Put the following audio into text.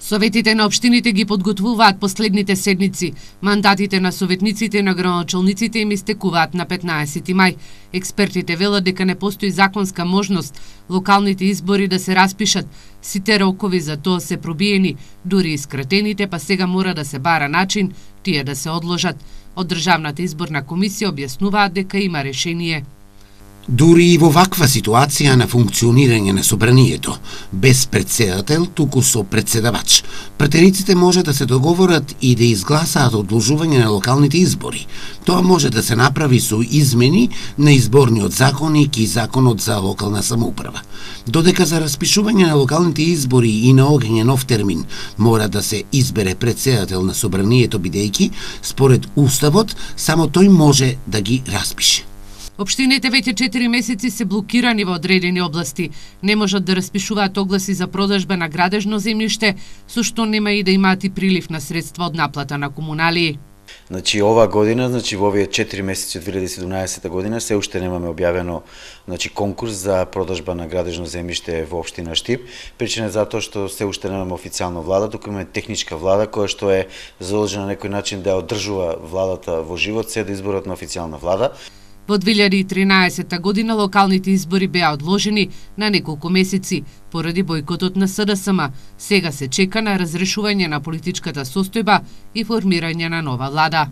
Советите на општините ги подготвуваат последните седмици. Мандатите на советниците и на градоначалниците им истекуваат на 15 мај. Експертите велат дека не постои законска можност локалните избори да се распишат. Сите рокови за тоа се пробиени, дури и скратените, па сега мора да се бара начин тие да се одложат. Од Државната изборна комисија објаснуваат дека има решение. Дури и во ваква ситуација на функционирање на собранието, без председател, туку со председавач, пратениците може да се договорат и да изгласаат одложување на локалните избори. Тоа може да се направи со измени на изборниот законник и законот за локална самоуправа. Додека за распишување на локалните избори и наоѓање нов термин мора да се избере председател на собранието, бидејќи, според Уставот, само тој може да ги распише. Општините веќе 4 месеци се блокирани во одредени области. Не можат да распишуваат огласи за продажба на градежно земјиште, со што нема и да имаат и прилив на средства од наплата на комуналии. Ова година, во овие 4 месеци од 2017 година, се уште немаме објавено конкурс за продажба на градежно земјиште во општина Штип. Причина е затоа што се уште немаме официјална влада, туку имаме техничка влада која што е задолжена на некој начин да одржува владата во живот се до изборот на официјална влада. Во 2013 година локалните избори беа одложени на неколку месеци поради бојкотот на СДСМ. Сега се чека на разрешување на политичката состојба и формирање на нова влада.